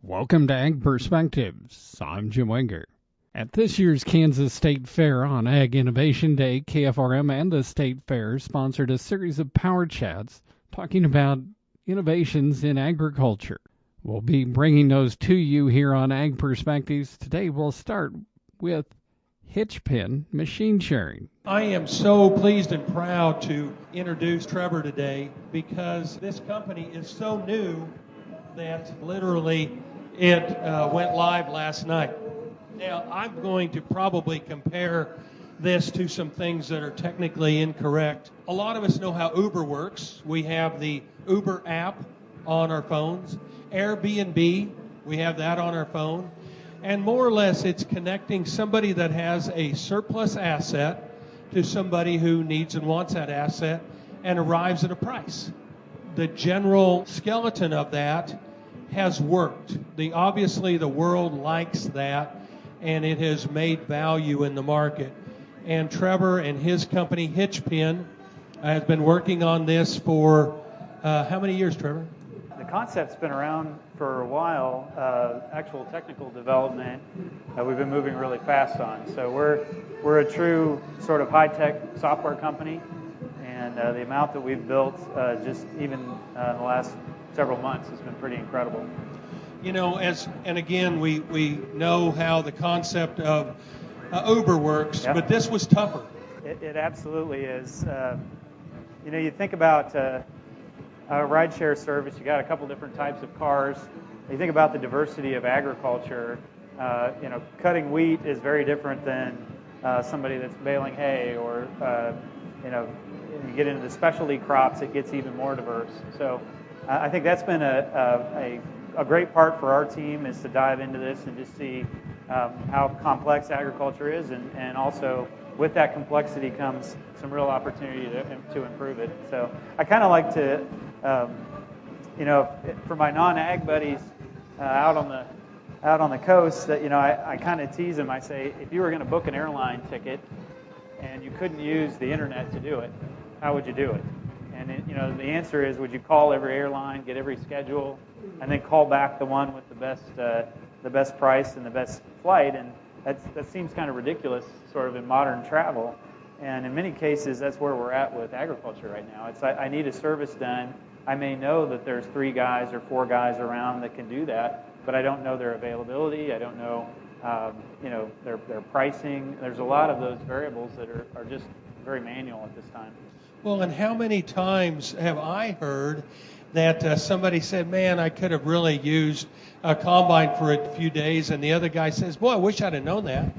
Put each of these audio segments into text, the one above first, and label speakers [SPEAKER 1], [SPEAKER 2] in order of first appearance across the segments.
[SPEAKER 1] Welcome to Ag Perspectives. I'm Jim Wenger. At this year's Kansas State Fair on Ag Innovation Day, KFRM and the State Fair sponsored a series of power chats talking about innovations in agriculture. We'll be bringing those to you here on Ag Perspectives. Today we'll start with HitchPin machine sharing.
[SPEAKER 2] I am so pleased and proud to introduce Trevor today because this company is so new that literally it went live last night. Now, I'm going to probably compare this to some things that are technically incorrect. A lot of us know how Uber works. We have the Uber app on our phones. Airbnb, we have that on our phone. And more or less, it's connecting somebody that has a surplus asset to somebody who needs and wants that asset and arrives at a price. The general skeleton of that has worked. Obviously, the world likes that, and it has made value in the market. And Trevor and his company, HitchPin, has been working on this for how many years, Trevor?
[SPEAKER 3] The concept's been around for a while. Actual technical development, we've been moving really fast on. So we're a true sort of high-tech software company, and the amount that we've built just even in the last several months has been pretty incredible.
[SPEAKER 2] You know, and again, we know how the concept of Uber works,
[SPEAKER 3] Yep.
[SPEAKER 2] But this was tougher.
[SPEAKER 3] It absolutely is. You think about a rideshare service, you got a couple different types of cars. You think about the diversity of agriculture. Cutting wheat is very different than somebody that's baling hay, or you get into the specialty crops, it gets even more diverse. So I think that's been a great part for our team, is to dive into this and just see how complex agriculture is, and also with that complexity comes some real opportunity to improve it. So I kind of like to, for my non-ag buddies out on the coast, that I kind of tease them. I say, if you were going to book an airline ticket and you couldn't use the internet to do it, how would you do it? And the answer is, would you call every airline, get every schedule, and then call back the one with the best price and the best flight? And that seems kind of ridiculous, sort of in modern travel. And in many cases, that's where we're at with agriculture right now. It's I need a service done. I may know that there's 3 guys or 4 guys around that can do that, but I don't know their availability. I don't know, their pricing. There's a lot of those variables that are just very manual at this time.
[SPEAKER 2] Well, and how many times have I heard that somebody said, man, I could have really used a combine for a few days, and the other guy says, boy, I wish I'd have known that.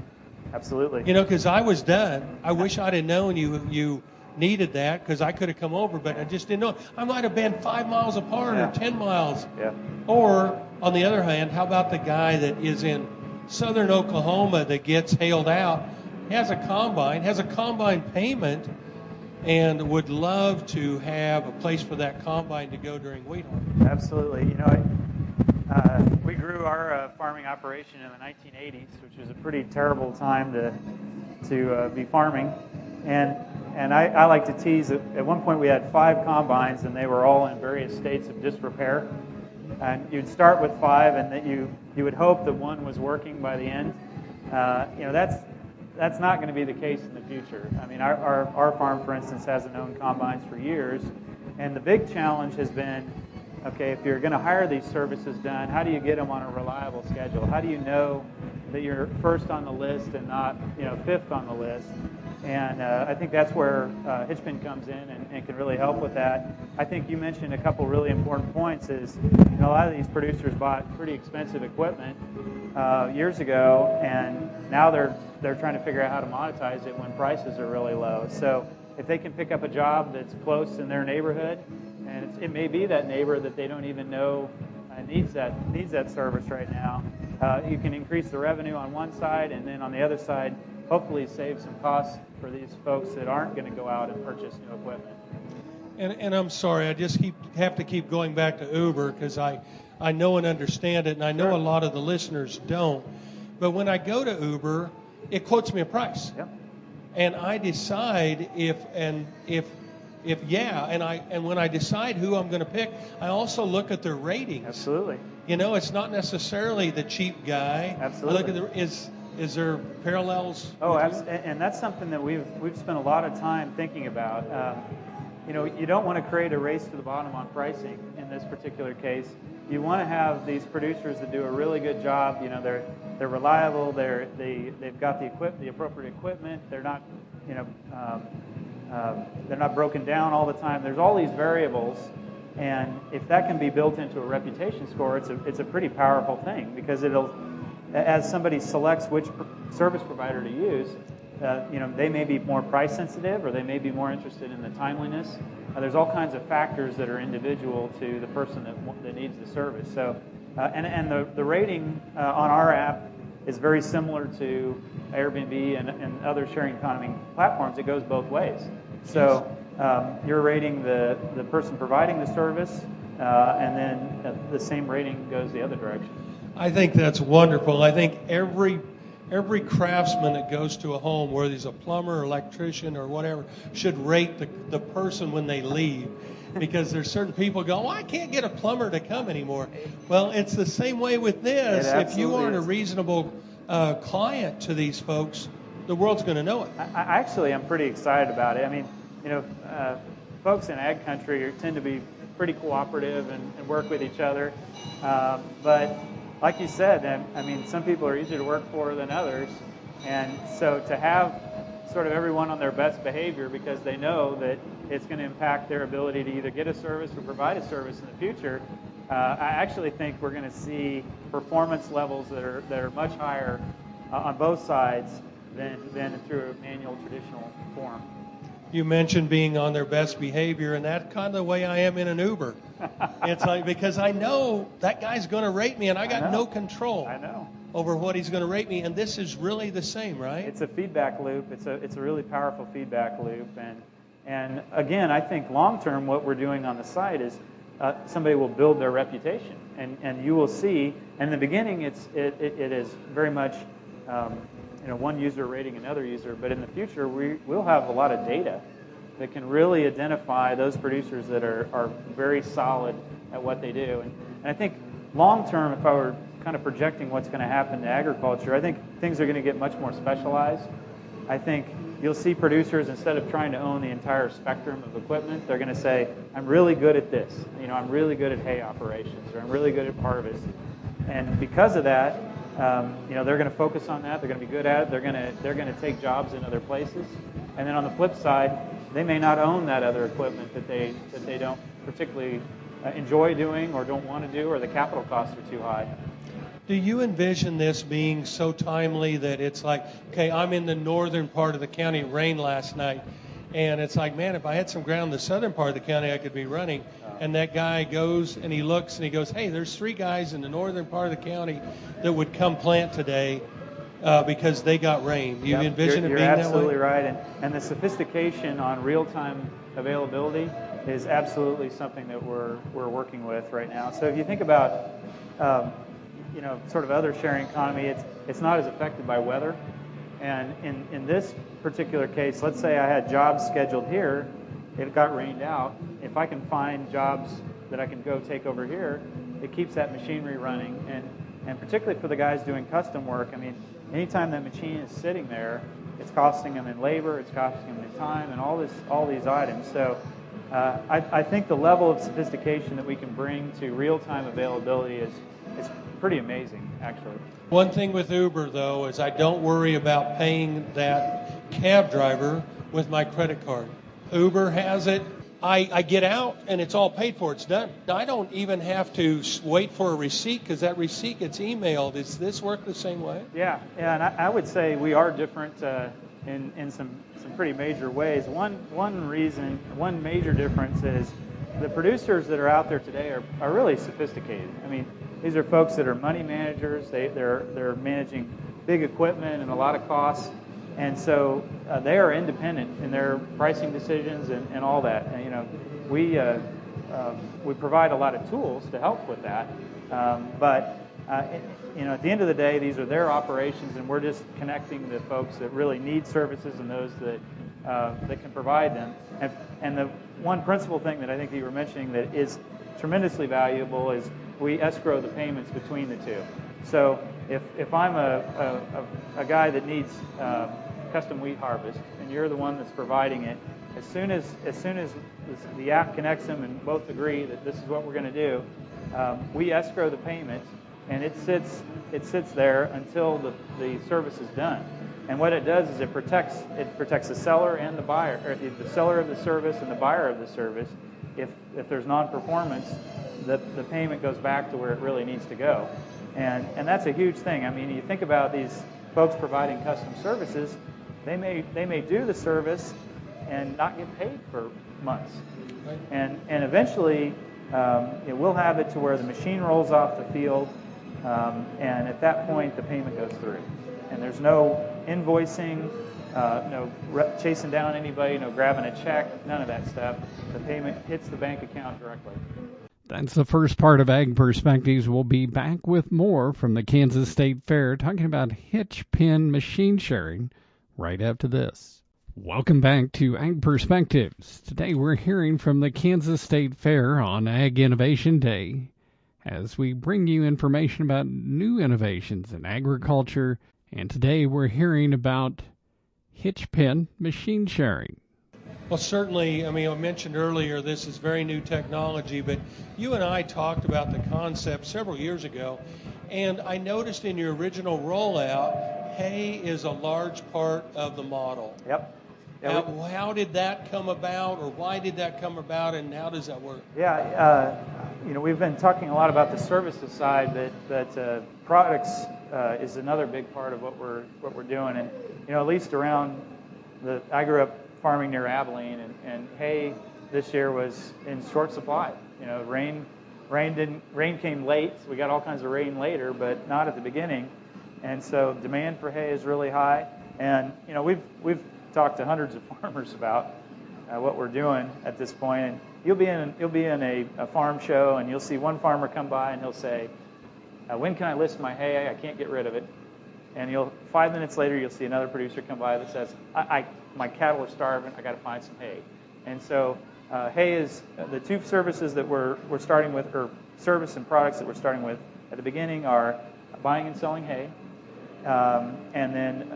[SPEAKER 3] Absolutely.
[SPEAKER 2] Because I was done. I wish I'd have known you needed that, because I could have come over, but I just didn't know. I might have been 5 miles apart or 10 miles.
[SPEAKER 3] Yeah.
[SPEAKER 2] Or, on the other hand, how about the guy that is in southern Oklahoma that gets hailed out, has a combine payment, and would love to have a place for that combine to go during wheat harvest?
[SPEAKER 3] Absolutely. We grew our farming operation in the 1980s, which was a pretty terrible time to be farming. And I like to tease that at one point we had 5 combines, and they were all in various states of disrepair. And you'd start with 5, and that you would hope that one was working by the end. That's not going to be the case in the future. I mean, our farm, for instance, hasn't owned combines for years, and the big challenge has been, okay, if you're going to hire these services done, how do you get them on a reliable schedule? How do you know that you're first on the list and not, 5th on the list? And I think that's where HitchPin comes in and can really help with that. I think you mentioned a couple really important points. Is a lot of these producers bought pretty expensive equipment years ago, and now they're trying to figure out how to monetize it when prices are really low. So if they can pick up a job that's close in their neighborhood, and it may be that neighbor that they don't even know needs that service right now, you can increase the revenue on one side, and then on the other side, hopefully save some costs for these folks that aren't going to go out and purchase new equipment.
[SPEAKER 2] And I'm sorry, I just have to keep going back to Uber, because I know and understand it, and I know a lot of the listeners don't. But when I go to Uber, it quotes me a price.
[SPEAKER 3] Yep.
[SPEAKER 2] And I decide if when I decide who I'm going to pick, I also look at their ratings.
[SPEAKER 3] Absolutely.
[SPEAKER 2] You know, it's not necessarily the cheap guy.
[SPEAKER 3] Absolutely.
[SPEAKER 2] Look at is there parallels?
[SPEAKER 3] Oh, and that's something that we've spent a lot of time thinking about. You know, you don't want to create a race to the bottom on pricing in this particular case. You want to have these producers that do a really good job. You know, they're reliable. They've got the appropriate equipment. They're not, you know, they're not broken down all the time. There's all these variables, and if that can be built into a reputation score, it's a pretty powerful thing, because it'll, as somebody selects which service provider to use, you know, they may be more price sensitive, or they may be more interested in the timeliness. There's all kinds of factors that are individual to the person that needs the service. So, and the rating on our app is very similar to Airbnb and other sharing economy platforms. It goes both ways. So you're rating the person providing the service, and then the same rating goes the other direction.
[SPEAKER 2] I think that's wonderful. I think every craftsman that goes to a home, whether he's a plumber, electrician, or whatever, should rate the person when they leave. Because there's certain people go, I can't get a plumber to come anymore. Well, it's the same way with this. If you aren't a reasonable client to these folks, the world's going to know it.
[SPEAKER 3] I'm pretty excited about it. I mean, you know, folks in ag country tend to be pretty cooperative and work with each other. But like you said, I mean, some people are easier to work for than others. And so to have sort of everyone on their best behavior, because they know that it's going to impact their ability to either get a service or provide a service in the future, I actually think we're going to see performance levels that are much higher on both sides than through a manual traditional form.
[SPEAKER 2] You mentioned being on their best behavior, and that's kind of the way I am in an Uber. It's like, because I know that guy's going to rate me, and I got no control over what he's going to rate me, and this is really the same, right?
[SPEAKER 3] It's a feedback loop. It's a really powerful feedback loop, and again, I think long term what we're doing on the site is somebody will build their reputation, and you will see. In the beginning, it is very much you know, one user rating another user, but in the future we'll have a lot of data that can really identify those producers that are very solid at what they do. And I think long term, if I were kind of projecting what's going to happen to agriculture, I think things are going to get much more specialized. I think you'll see producers, instead of trying to own the entire spectrum of equipment, they're going to say, I'm really good at this. You know, I'm really good at hay operations, or I'm really good at harvest. And because of that, you know, they're going to focus on that. They're going to be good at it. They're going to take jobs in other places. And then on the flip side, they may not own that other equipment that they don't particularly enjoy doing or don't want to do, or the capital costs are too high.
[SPEAKER 2] Do you envision this being so timely that it's like, okay, I'm in the northern part of the county, it rained last night, and it's like, man, if I had some ground in the southern part of the county, I could be running. And that guy goes and he looks and he goes, hey, there's 3 guys in the northern part of the county that would come plant today because they got rain. Do you envision it being that way?
[SPEAKER 3] You're absolutely right. And the sophistication on real-time availability is absolutely something that we're working with right now. So if you think about you know, sort of other sharing economy, it's not as affected by weather. And in this particular case, let's say I had jobs scheduled here, it got rained out. If I can find jobs that I can go take over here, it keeps that machinery running. And particularly for the guys doing custom work, I mean, anytime that machine is sitting there, it's costing them in labor, it's costing them in time, and all these items. So I think the level of sophistication that we can bring to real-time availability is pretty amazing, actually.
[SPEAKER 2] One thing with Uber, though, is I don't worry about paying that cab driver with my credit card. Uber has it. I get out, and it's all paid for. It's done. I don't even have to wait for a receipt, because that receipt gets emailed. Does this work the same way?
[SPEAKER 3] Yeah, and I would say we are different in some pretty major ways. One major difference is the producers that are out there today are really sophisticated. I mean, these are folks that are money managers. They're managing big equipment and a lot of costs. And so they are independent in their pricing decisions and all that. And, you know, we provide a lot of tools to help with that. But you know, at the end of the day, these are their operations, and we're just connecting the folks that really need services and those that can provide them. And the one principal thing that I think you were mentioning that is tremendously valuable is we escrow the payments between the two. So if I'm a guy that needs custom wheat harvest, and you're the one that's providing it, as soon as the app connects them and both agree that this is what we're going to do, we escrow the payment, and it sits there until the service is done. And what it does is it protects the seller and the buyer, or the seller of the service and the buyer of the service. If there's non-performance, the payment goes back to where it really needs to go. And that's a huge thing. I mean, you think about these folks providing custom services, they may do the service and not get paid for months. Right. And eventually we'll have it to where the machine rolls off the field, and at that point the payment goes through. And there's no invoicing, no chasing down anybody, no grabbing a check, none of that stuff. The payment hits the bank account directly.
[SPEAKER 1] That's the first part of Ag Perspectives. We'll be back with more from the Kansas State Fair, talking about HitchPin machine sharing right after this. Welcome back to Ag Perspectives. Today we're hearing from the Kansas State Fair on Ag Innovation Day as we bring you information about new innovations in agriculture. And today we're hearing about HitchPin machine sharing.
[SPEAKER 2] Well, certainly, I mean, I mentioned earlier this is very new technology, but you and I talked about the concept several years ago, and I noticed in your original rollout, hay is a large part of the model.
[SPEAKER 3] Yep.
[SPEAKER 2] How did that come about, or why did that come about, and how does that work?
[SPEAKER 3] Yeah, we've been talking a lot about the services side, but products is another big part of what we're doing. And at least around I grew up farming near Abilene, and hay this year was in short supply. Rain came late. We got all kinds of rain later, but not at the beginning. And so demand for hay is really high. And we've talked to hundreds of farmers about what we're doing at this point. And you'll be in a farm show, and you'll see one farmer come by and he'll say, "When can I list my hay? I can't get rid of it." And 5 minutes later, you'll see another producer come by that says, "My cattle are starving. I got to find some hay." And so hay is the two services that we're starting with, or service and products that we're starting with at the beginning are buying and selling hay, and then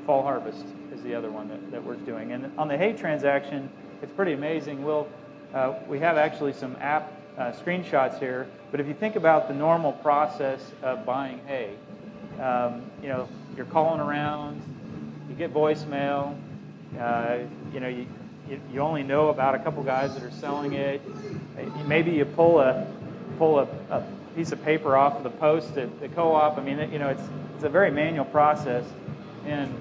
[SPEAKER 3] fall harvest is the other one that we're doing. And on the hay transaction, it's pretty amazing. We have actually some app screenshots here, but if you think about the normal process of buying hay, you're calling around, you get voicemail, you only know about a couple guys that are selling it. Maybe you pull a piece of paper off of the post at the co-op. I mean, it's a very manual process, and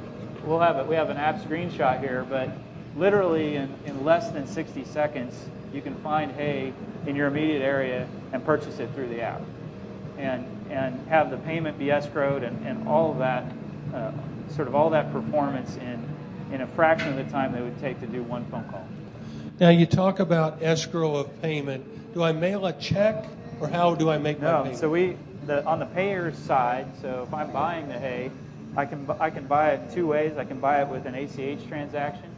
[SPEAKER 3] we have an app screenshot here, but literally in less than 60 seconds, you can find hay in your immediate area and purchase it through the app, and have the payment be escrowed and all of that, sort of all that performance in a fraction of the time that it would take to do one phone call.
[SPEAKER 2] Now, you talk about escrow of payment. Do I mail a check, or how do I make my payment?
[SPEAKER 3] So on the payer's side, so if I'm buying the hay, I can buy it two ways. I can buy it with an ACH transaction,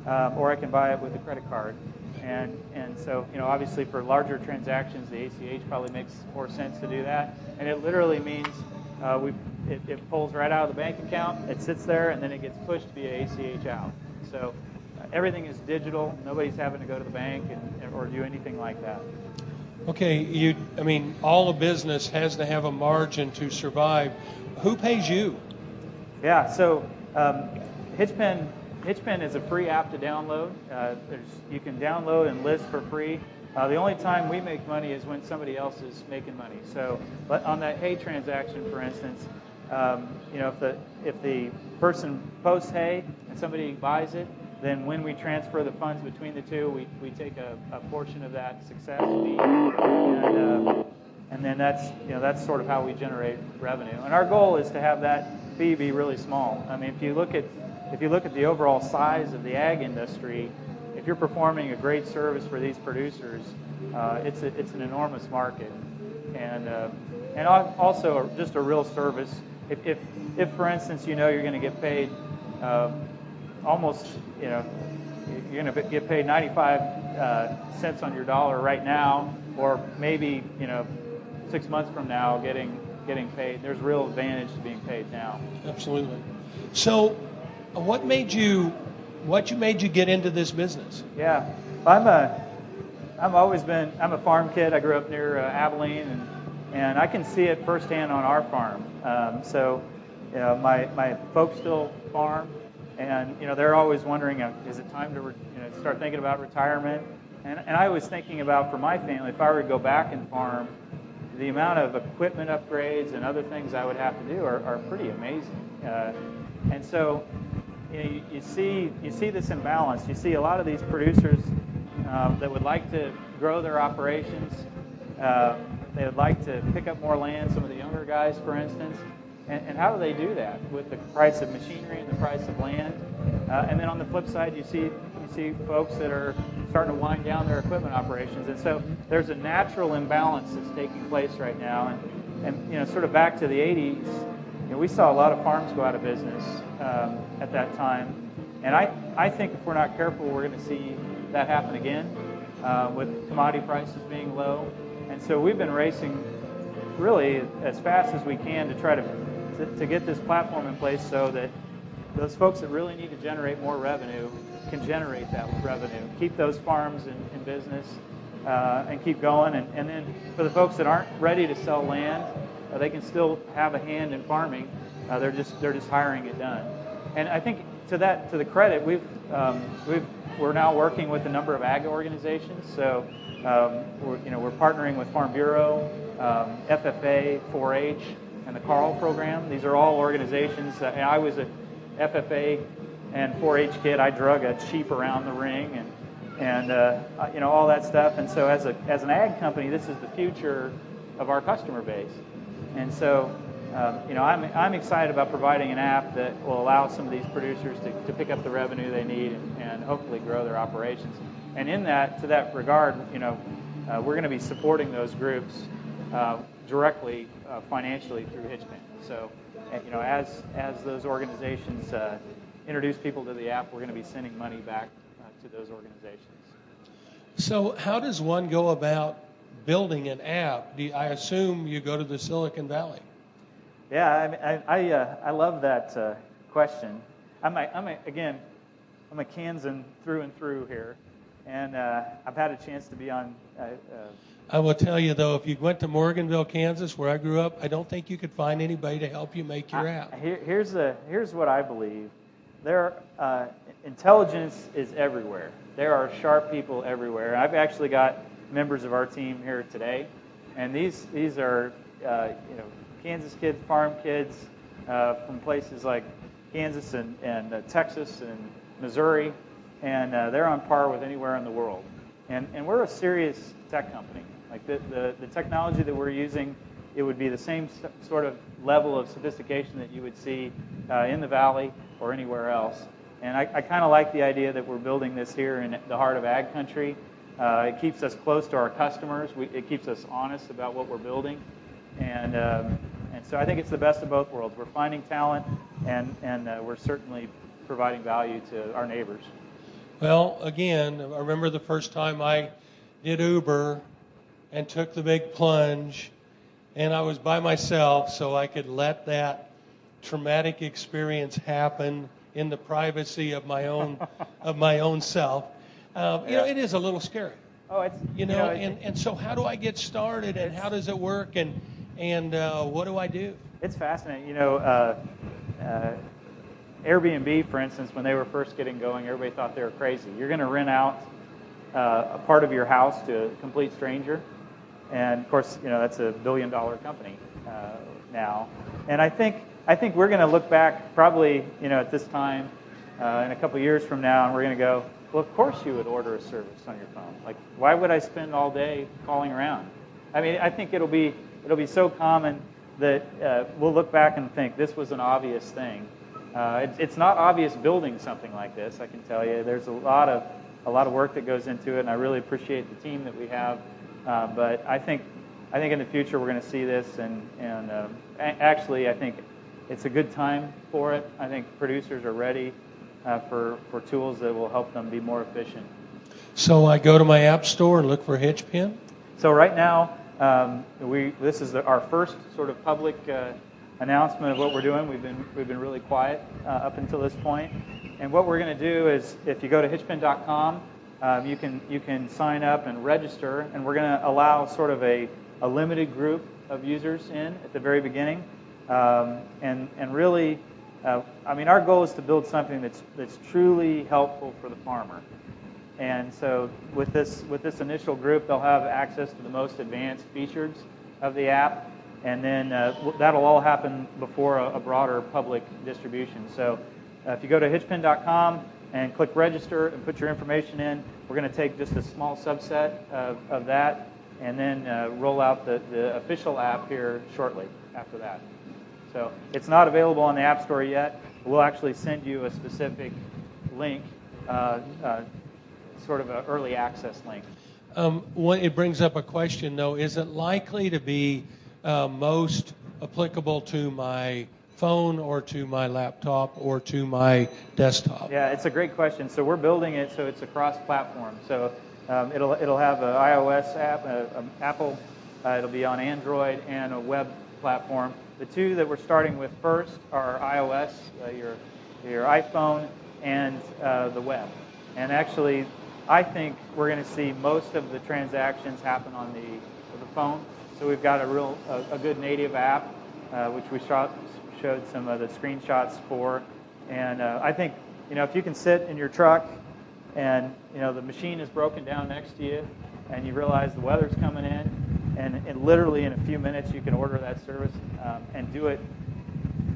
[SPEAKER 3] or I can buy it with a credit card. And so, obviously for larger transactions, the ACH probably makes more sense to do that. And it literally means it pulls right out of the bank account, it sits there, and then it gets pushed via ACH out. So everything is digital. Nobody's having to go to the bank or do anything like that.
[SPEAKER 2] Okay, all a business has to have a margin to survive. Who pays you?
[SPEAKER 3] Yeah, so HitchPin is a free app to download. You can download and list for free. The only time we make money is when somebody else is making money. So, but on that hay transaction, for instance, if the person posts hay and somebody buys it, then when we transfer the funds between the two, we take a portion of that success fee, and then that's sort of how we generate revenue. And our goal is to have that fee be really small. I mean, if you look at the overall size of the ag industry, if you're performing a great service for these producers, it's an enormous market, and also just a real service. If for instance, you're going to get paid you're going to get paid 95 cents on your dollar right now, or maybe 6 months from now getting paid. There's real advantage to being paid now.
[SPEAKER 2] Absolutely. So, what made you get into this business?
[SPEAKER 3] Yeah, I'm a farm kid. I grew up near Abilene, and I can see it firsthand on our farm. So, my folks still farm, and they're always wondering, is it time to start thinking about retirement? And I was thinking about, for my family, if I were to go back and farm, the amount of equipment upgrades and other things I would have to do are pretty amazing. And so, you see this imbalance. You see a lot of these producers that would like to grow their operations. They would like to pick up more land. Some of the younger guys, for instance. And how do they do that with the price of machinery and the price of land? And then on the flip side, you see folks that are starting to wind down their equipment operations. And so there's a natural imbalance that's taking place right now. And sort of back to the 80s, we saw a lot of farms go out of business at that time. And I think if we're not careful, we're going to see that happen again with commodity prices being low. And so we've been racing really as fast as we can to try to get this platform in place so that those folks that really need to generate more revenue can generate that revenue, keep those farms in business, and keep going. And then for the folks that aren't ready to sell land, they can still have a hand in farming. They're just hiring it done. And I think to the credit, we're now working with a number of ag organizations. So we're partnering with Farm Bureau, FFA, 4-H, and the Carl program. These are all organizations. I was a FFA and 4-H kid. I drug a sheep around the ring and all that stuff. And so as an ag company, this is the future of our customer base. And so I'm excited about providing an app that will allow some of these producers to pick up the revenue they need and hopefully grow their operations. And to that regard, we're going to be supporting those groups directly financially through HitchPin. So, as those organizations introduce people to the app, we're going to be sending money back to those organizations.
[SPEAKER 2] So, how does one go about building an app? I assume you go to the Silicon Valley.
[SPEAKER 3] Yeah, I love that question. I'm a Kansan through and through here, and I've had a chance to be on.
[SPEAKER 2] I will tell you, though, if you went to Morganville, Kansas, where I grew up, I don't think you could find anybody to help you make your app.
[SPEAKER 3] Here's what I believe. Intelligence is everywhere. There are sharp people everywhere. I've actually got members of our team here today, and these are Kansas kids, farm kids from places like Kansas and Texas and Missouri, and they're on par with anywhere in the world. And we're a serious tech company. Like the technology that we're using, it would be the same sort of level of sophistication that you would see in the Valley or anywhere else. And I kind of like the idea that we're building this here in the heart of ag country. It keeps us close to our customers. It keeps us honest about what we're building. And so I think it's the best of both worlds. We're finding talent, and we're certainly providing value to our neighbors.
[SPEAKER 2] Well, again, I remember the first time I did Uber and took the big plunge, and I was by myself, so I could let that traumatic experience happen in the privacy of my own self. It is a little scary.
[SPEAKER 3] Oh, it's
[SPEAKER 2] and so how do I get started, and how does it work, and what do I do?
[SPEAKER 3] It's fascinating. Airbnb, for instance, when they were first getting going, everybody thought they were crazy. You're going to rent out a part of your house to a complete stranger, and of course, that's a billion-dollar company now. And I think we're going to look back probably, at this time in a couple of years from now, and we're going to go, well, of course you would order a service on your phone. Like, why would I spend all day calling around? I mean, I think it'll be so common that we'll look back and think this was an obvious thing. It's not obvious building something like this, I can tell you. There's a lot of work that goes into it, and I really appreciate the team that we have. But I think in the future we're going to see this, and actually I think it's a good time for it. I think producers are ready for tools that will help them be more efficient.
[SPEAKER 2] So I go to my app store and look for HitchPin?
[SPEAKER 3] So right now This is our first sort of public announcement of what we're doing. We've been really quiet up until this point. And what we're going to do is, if you go to HitchPin.com, you can sign up and register, and we're going to allow sort of a limited group of users in at the very beginning. And really, our goal is to build something that's truly helpful for the farmer. And so with this initial group, they'll have access to the most advanced features of the app, and then that'll all happen before a broader public distribution. So if you go to HitchPin.com and click register and put your information in, we're going to take just a small subset of that and then roll out the official app here shortly after that. So it's not available on the App Store yet. We'll actually send you a specific link, sort of an early access link.
[SPEAKER 2] It brings up a question, though. Is it likely to be most applicable to my phone or to my laptop or to my desktop?
[SPEAKER 3] Yeah, it's a great question. So we're building it so it's across platform. So it'll have an iOS app, Apple. It'll be on Android and a web platform. The two that we're starting with first are iOS, your iPhone, and the web. And actually, I think we're going to see most of the transactions happen on the phone. So we've got a good native app, which we showed some of the screenshots for. And I think, if you can sit in your truck and, the machine is broken down next to you and you realize the weather's coming in, and literally in a few minutes you can order that service and do it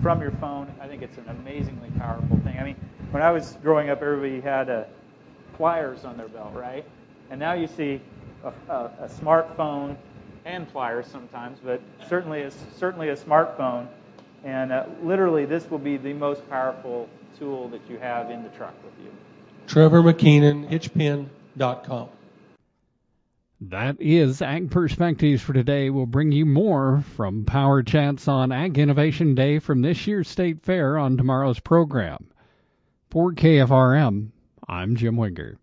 [SPEAKER 3] from your phone, I think it's an amazingly powerful thing. I mean, when I was growing up, everybody had pliers on their belt, right? And now you see a smartphone and pliers sometimes, but certainly a smartphone. And literally, this will be the most powerful tool that you have in the truck with you.
[SPEAKER 2] Trevor McKeenan, HitchPin.com.
[SPEAKER 1] That is Ag Perspectives for today. We'll bring you more from Power Chats on Ag Innovation Day from this year's State Fair on tomorrow's program. For KFRM, I'm Jim Winger.